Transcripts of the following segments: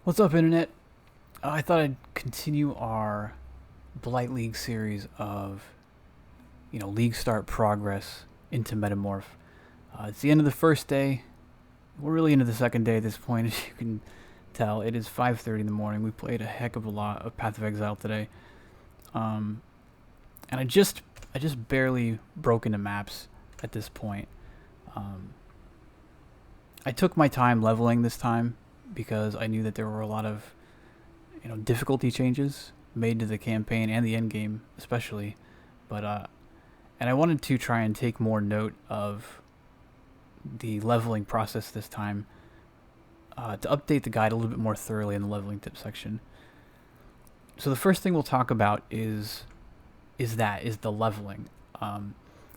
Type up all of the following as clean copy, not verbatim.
What's up, Internet? I thought I'd continue our Blight League series of, league start progress into Metamorph. It's the end of the first day. We're really into the second day at this point, as you can tell. It is 5:30 in the morning. We played a heck of a lot of Path of Exile today, um, and I just barely broke into maps at this point. Um, I took my time leveling this time because I knew that there were a lot of difficulty changes made to the campaign and the end game especially, but and I wanted to try and take more note of the leveling process this time, to update the guide a little bit more thoroughly in the leveling tip section. So the first thing we'll talk about is the leveling.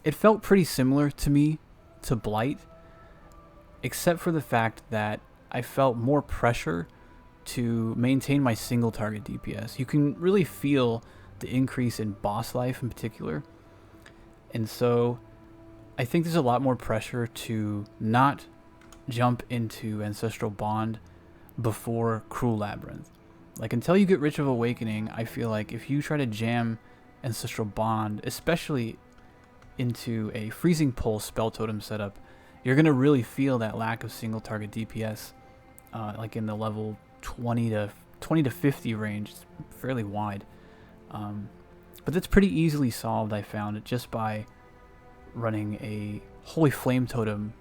It felt pretty similar to me to Blight, except for the fact that I felt more pressure to maintain my single target DPS. You can really feel the increase in boss life in particular. And so I think there's a lot more pressure to not jump into Ancestral Bond before Cruel Labyrinth. Like, until you get Rich of Awakening, I feel like if you try to jam Ancestral Bond, especially into a Freezing Pulse spell totem setup, you're going to really feel that lack of single target DPS, like in the level 20 to 50 range. It's fairly wide. But that's pretty easily solved, I found, just by running a Holy Flame Totem.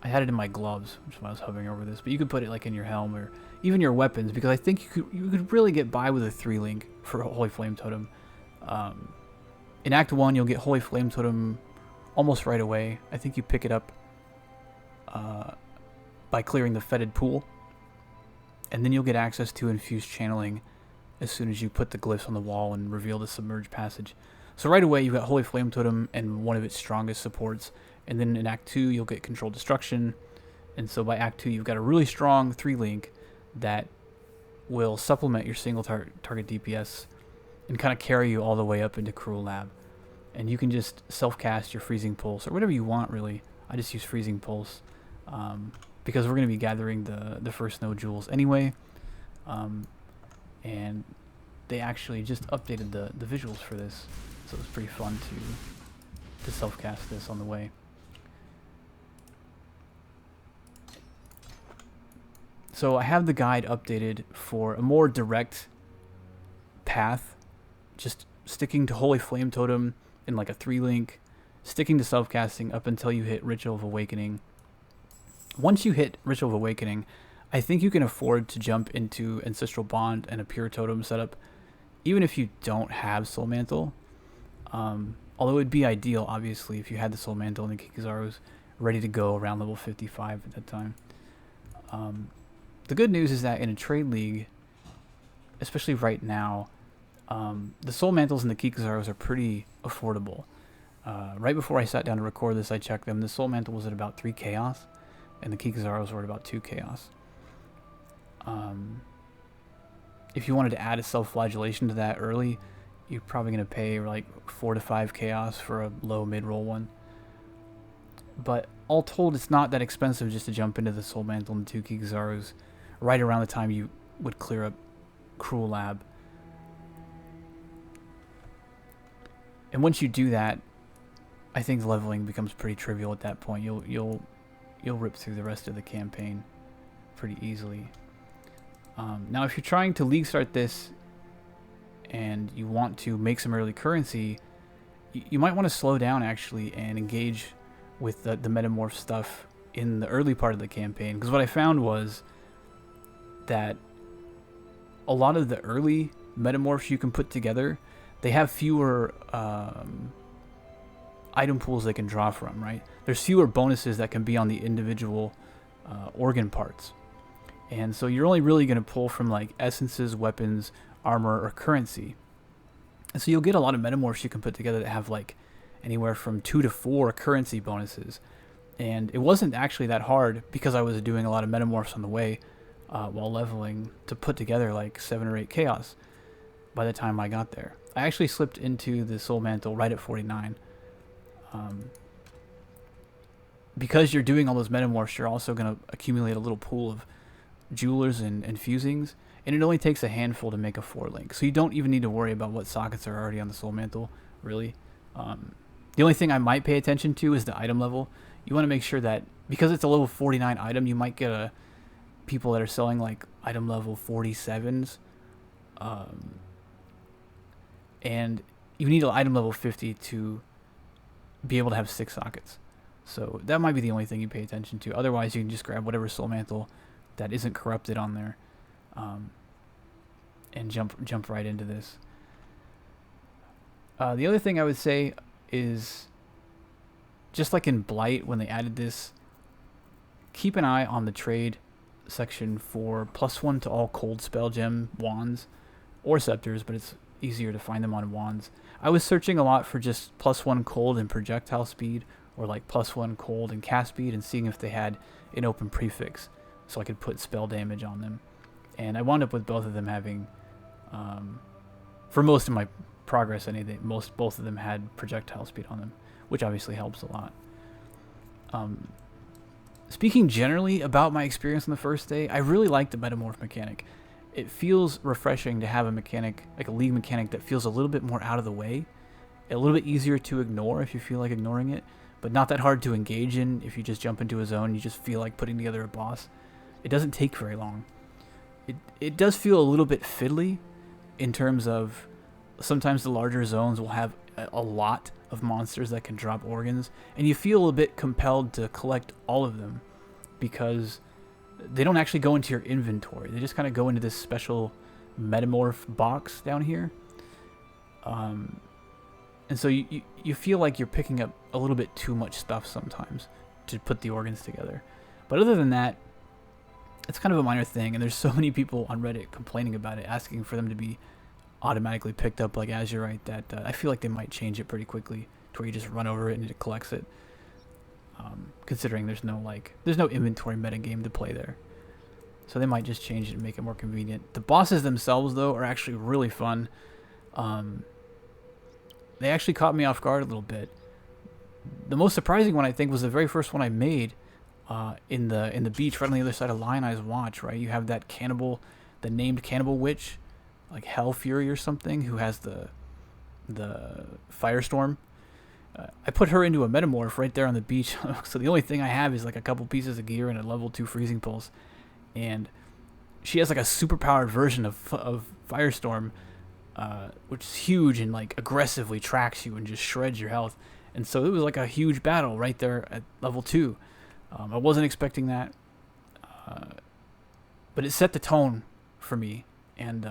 I had it in my gloves, which is why I was hovering over this, but you could put it like in your helm or even your weapons, because I think you could really get by with a 3-link for a Holy Flame Totem. In Act 1, you'll get Holy Flame Totem almost right away. I think you pick it up by clearing the Fetid Pool, and then you'll get access to Infused Channeling as soon as you put the glyphs on the wall and reveal the Submerged Passage. So right away, you've got Holy Flame Totem and one of its strongest supports, and then in Act 2, you'll get Controlled Destruction, and so by Act 2, you've got a really strong 3-link that will supplement your single target DPS and kind of carry you all the way up into Cruel Lab. And you can just self-cast your Freezing Pulse, or whatever you want, really. I just use Freezing Pulse, because we're going to be gathering the first snow jewels anyway. And they actually just updated the visuals for this, so it was pretty fun to self-cast this on the way. So I have the guide updated for a more direct path, just sticking to Holy Flame Totem in like a 3-link, sticking to self-casting up until you hit Ritual of Awakening. Once you hit Ritual of Awakening, I think you can afford to jump into Ancestral Bond and a Pure Totem setup, even if you don't have Soul Mantle. Although it would be ideal, obviously, if you had the Soul Mantle and the Kikizaru's ready to go around level 55 at that time. The good news is that in a trade league, especially right now, the Soul Mantles and the Kikizarus are pretty affordable. Right before I sat down to record this, I checked them. The Soul Mantle was at about 3 Chaos, and the Kikizarus were at about 2 Chaos. If you wanted to add a Self-Flagellation to that early, you're probably going to pay like 4 to 5 Chaos for a low mid-roll one. But all told, it's not that expensive just to jump into the Soul Mantle and the 2 Kikizarus right around the time you would clear up Cruel Lab. And once you do that, I think leveling becomes pretty trivial at that point. You'll rip through the rest of the campaign pretty easily. Now, if you're trying to league start this and you want to make some early currency, you might want to slow down actually and engage with the Metamorph stuff in the early part of the campaign. Because what I found was that a lot of the early Metamorphs you can put together, they have fewer item pools they can draw from, right? There's fewer bonuses that can be on the individual organ parts. And so you're only really going to pull from like essences, weapons, armor, or currency. And so you'll get a lot of Metamorphs you can put together that have like anywhere from 2 to 4 currency bonuses. And it wasn't actually that hard, because I was doing a lot of Metamorphs on the way while leveling, to put together like 7 or 8 Chaos by the time I got there. I actually slipped into the Soul Mantle right at 49. Because you're doing all those Metamorphs, you're also going to accumulate a little pool of jewelers and fusings, and it only takes a handful to make a 4-link. So you don't even need to worry about what sockets are already on the Soul Mantle, really. The only thing I might pay attention to is the item level. You want to make sure that, because it's a level 49 item, you might get people that are selling like item level 47s, and you need an item level 50 to be able to have 6 sockets. So that might be the only thing you pay attention to. Otherwise, you can just grab whatever Soul Mantle that isn't corrupted on there, and jump right into this. The other thing I would say is, just like in Blight when they added this, keep an eye on the trade section for +1 to all cold spell gem wands or scepters, but it's easier to find them on wands. I was searching a lot for just +1 cold and projectile speed, or like +1 cold and cast speed, and seeing if they had an open prefix so I could put spell damage on them. And I wound up with both of them having, for most of my progress anything, both of them had projectile speed on them, which obviously helps a lot. Speaking generally about my experience on the first day, I really like the Metamorph mechanic. It feels refreshing to have a mechanic, like a league mechanic, that feels a little bit more out of the way, a little bit easier to ignore if you feel like ignoring it, but not that hard to engage in if you just jump into a zone, you just feel like putting together a boss. It doesn't take very long. It does feel a little bit fiddly in terms of sometimes the larger zones will have a lot of monsters that can drop organs, and you feel a bit compelled to collect all of them because they don't actually go into your inventory. They just kind of go into this special Metamorph box down here. And so you feel like you're picking up a little bit too much stuff sometimes to put the organs together. But other than that, it's kind of a minor thing, and there's so many people on Reddit complaining about it, asking for them to be automatically picked up like Azurite, that I feel like they might change it pretty quickly to where you just run over it and it collects it. Considering there's no inventory metagame to play there. So they might just change it and make it more convenient. The bosses themselves, though, are actually really fun. They actually caught me off guard a little bit. The most surprising one, I think, was the very first one I made in the beach right on the other side of Lion Eye's Watch, right? You have that cannibal, the named cannibal witch, like Hell Fury or something, who has the firestorm. I put her into a Metamorph right there on the beach, so the only thing I have is like a couple pieces of gear and a level 2 freezing pulse, and she has like a super powered version of Firestorm, which is huge and like aggressively tracks you and just shreds your health. And so it was like a huge battle right there at level 2. I wasn't expecting that, but it set the tone for me, and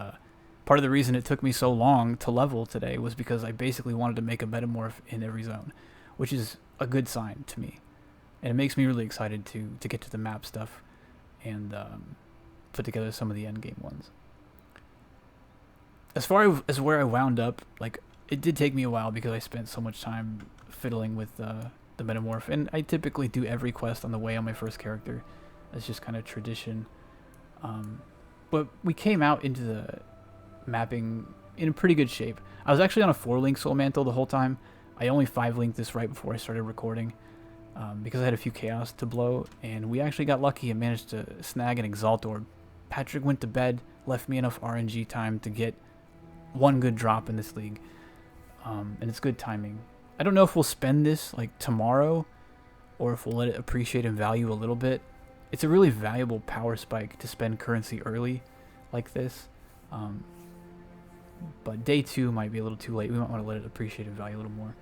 part of the reason it took me so long to level today was because I basically wanted to make a Metamorph in every zone, which is a good sign to me. And it makes me really excited to get to the map stuff and put together some of the endgame ones. As far as where I wound up, like, it did take me a while because I spent so much time fiddling with the Metamorph, and I typically do every quest on the way on my first character. That's just kind of tradition. But we came out into the mapping in pretty good shape. I was actually on a 4-link Soul Mantle the whole time. I only 5-linked this right before I started recording because I had a few chaos to blow, and we actually got lucky and managed to snag an Exalt Orb. Patrick went to bed, left me enough RNG time to get one good drop in this league, and it's good timing. I don't know if we'll spend this like tomorrow or if we'll let it appreciate in value a little bit. It's a really valuable power spike to spend currency early like this. But day 2 might be a little too late. We might want to let it appreciate in value a little more.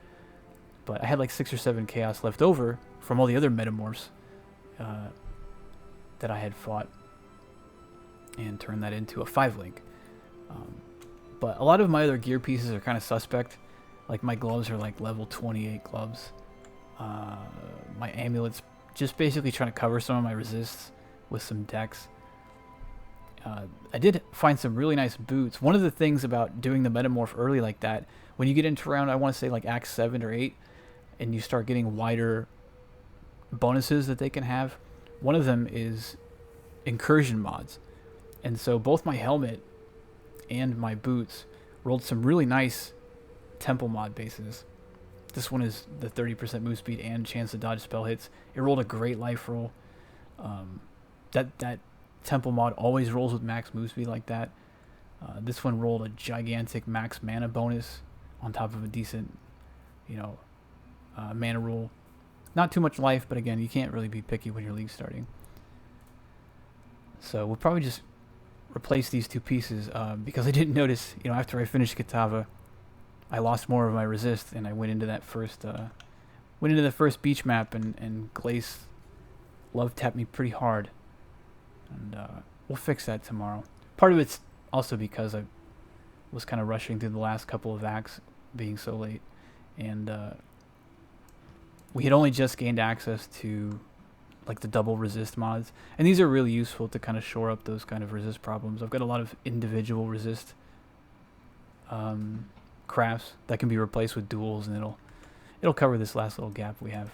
But I had like 6 or 7 chaos left over from all the other Metamorphs that I had fought, and turned that into a 5-link. But a lot of my other gear pieces are kind of suspect. Like my gloves are like level 28 gloves. My amulet's just basically trying to cover some of my resists with some dex. I did find some really nice boots. One of the things about doing the Metamorph early like that, when you get into around, I want to say like Act 7 or 8, and you start getting wider bonuses that they can have, one of them is incursion mods. And so both my helmet and my boots rolled some really nice temple mod bases. This one is the 30% move speed and chance to dodge spell hits. It rolled a great life roll. That Temple mod always rolls with max move speed like that. This one rolled a gigantic max mana bonus on top of a decent, mana rule. Not too much life, but again, you can't really be picky when you're league starting. So we'll probably just replace these two pieces because I didn't notice, after I finished Kitava, I lost more of my resist, and I went into that first, the first beach map, and Glace love tapped me pretty hard, and we'll fix that tomorrow. Part of it's also because I was kind of rushing through the last couple of acts, being so late, and we had only just gained access to like the double resist mods, and these are really useful to kind of shore up those kind of resist problems. I've got a lot of individual resist crafts that can be replaced with duels, and it'll cover this last little gap we have.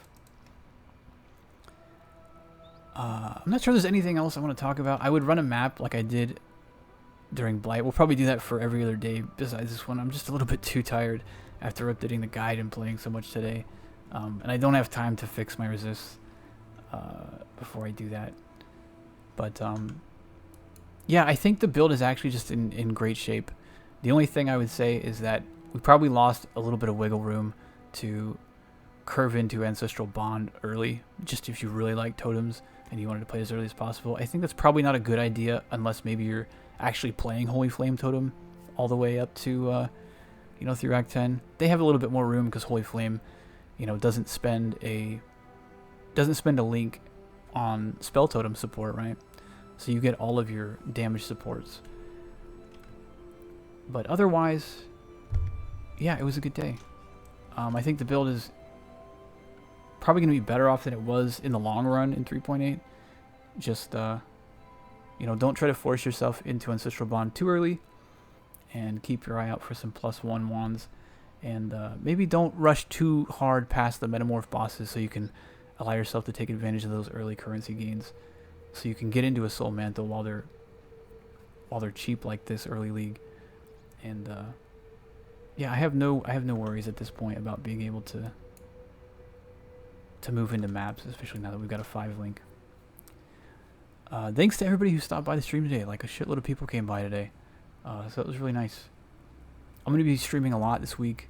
I'm not sure there's anything else I want to talk about. I would run a map like I did during Blight. We'll probably do that for every other day besides this one. I'm just a little bit too tired after updating the guide and playing so much today. And I don't have time to fix my resists before I do that. But yeah, I think the build is actually just in great shape. The only thing I would say is that we probably lost a little bit of wiggle room to curve into Ancestral Bond early, just if you really like totems and you wanted to play as early as possible. I think that's probably not a good idea unless maybe you're actually playing Holy Flame Totem all the way up to, through Act 10. They have a little bit more room because Holy Flame, doesn't spend a link on Spell Totem support, right? So you get all of your damage supports. But otherwise, yeah, it was a good day. I think the build is probably going to be better off than it was in the long run in 3.8. Just, don't try to force yourself into Ancestral Bond too early, and keep your eye out for some +1 wands. And maybe don't rush too hard past the Metamorph bosses so you can allow yourself to take advantage of those early currency gains. So you can get into a Soul Mantle while they're cheap like this early league. And yeah, I have no worries at this point about being able to move into maps, especially now that we've got a 5 link. Thanks to everybody who stopped by the stream today. Like, a shitload of people came by today. So it was really nice. I'm going to be streaming a lot this week.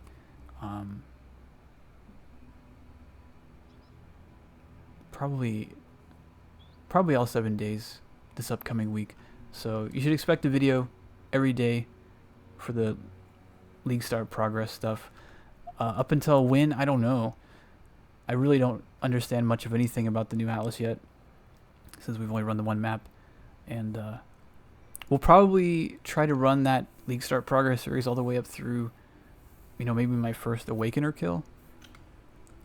Probably all 7 days this upcoming week. So you should expect a video every day for the League Start progress stuff. Up until when, I don't know. I really don't understand much of anything about the new Atlas yet, since we've only run the one map. And we'll probably try to run that League Start progress series all the way up through, maybe my first Awakener kill.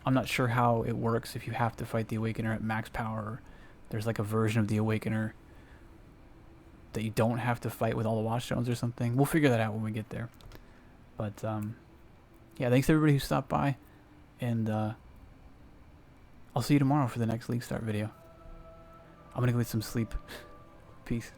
I'm not sure how it works if you have to fight the Awakener at max power. There's like a version of the Awakener that you don't have to fight with all the Watchstones or something. We'll figure that out when we get there. But yeah, thanks to everybody who stopped by, and I'll see you tomorrow for the next League Start video. I'm gonna go get some sleep. Peace.